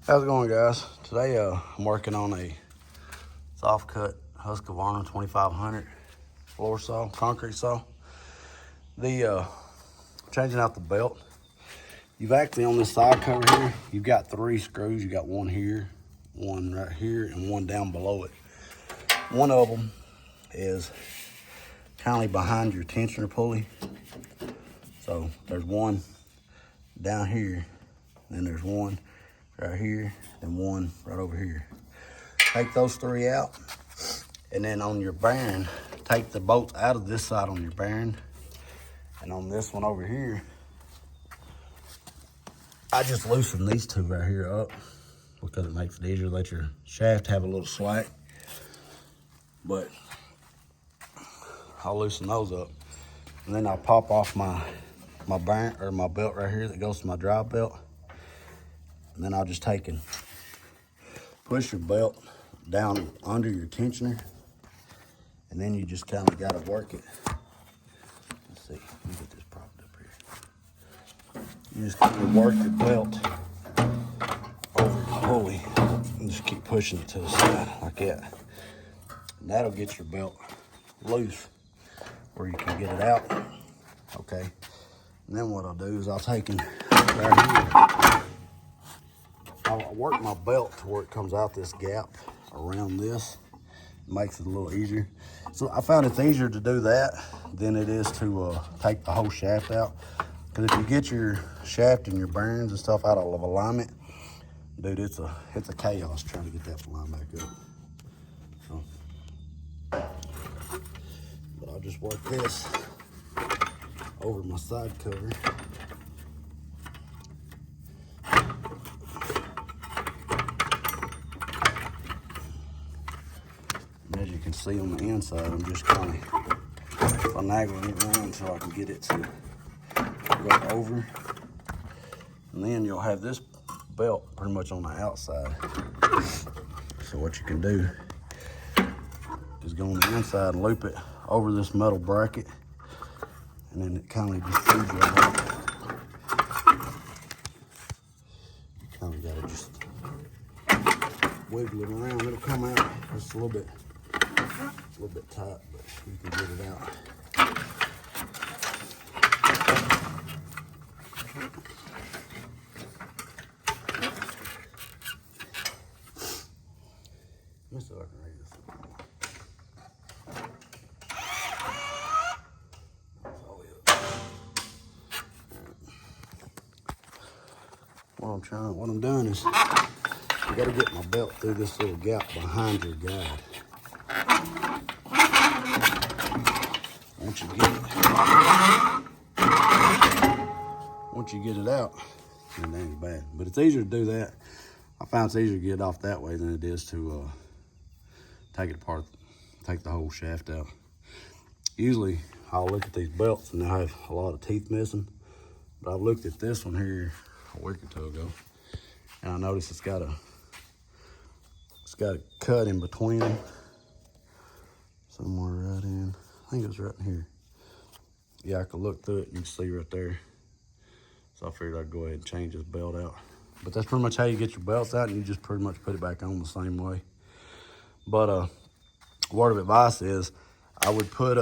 How's it going, guys? Today I'm working on a soft cut Husqvarna 2500 floor saw, concrete saw. The changing out the belt. You've actually on this side cover here, you've got 3 screws. You got one here, one right here, and one down below it. One of them is kind of behind your tensioner pulley. So there's one down here, then there's one right here, and one right over here. Take those 3 out, and then on your bearing, take the bolts out of this side on your bearing, and on this one over here, I just loosen these 2 right here up because it makes it easier to let your shaft have a little slack. But I'll loosen those up, and then I'll pop off my bearing or my belt right here that goes to my drive belt. And then I'll just take and push your belt down under your tensioner, and then you just kind of got to work it. Let's see, let me get this propped up here. You just kind of work your belt over your pulley and just keep pushing it to the side like that. And that'll get your belt loose where you can get it out. Okay. And then what I'll do is I'll take and right here, I'll work my belt to where it comes out this gap around this. It makes it a little easier. So I found it's easier to do that than it is to take the whole shaft out. Because if you get your shaft and your bearings and stuff out of alignment, dude, it's a chaos trying to get that line back up. So, but I'll just work this over my side cover. As you can see on the inside, I'm just kind of finagling it around so I can get it to go over. And then you'll have this belt pretty much on the outside. So what you can do is go on the inside and loop it over this metal bracket, and then it kind of just feeds you along. You kind of got to just wiggle it around. It'll come out just a little bit tight, but you can get it out. Let me see if I can raise this up more. That's all it is. What I'm doing is you got to get my belt through this little gap behind your guide. Once you get it out, it ain't bad. But it's easier to do that. I found it's easier to get it off that way than it is to take it apart, take the whole shaft out. Usually, I'll look at these belts and they'll have a lot of teeth missing. But I've looked at this one here a week or 2 ago, and I noticed it's got a cut in between them. Somewhere right in. I think it was right in here. Yeah, I could look through it and you can see right there. So I figured I'd go ahead and change this belt out. But that's pretty much how you get your belts out, and you just pretty much put it back on the same way. But word of advice is I would put,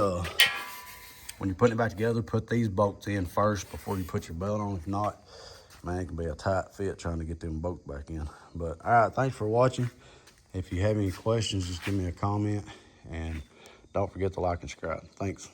when you're putting it back together, put these bolts in first before you put your belt on. If not, man, it can be a tight fit trying to get them bolts back in. But all right, thanks for watching. If you have any questions, just give me a comment, and don't forget to like and subscribe. Thanks.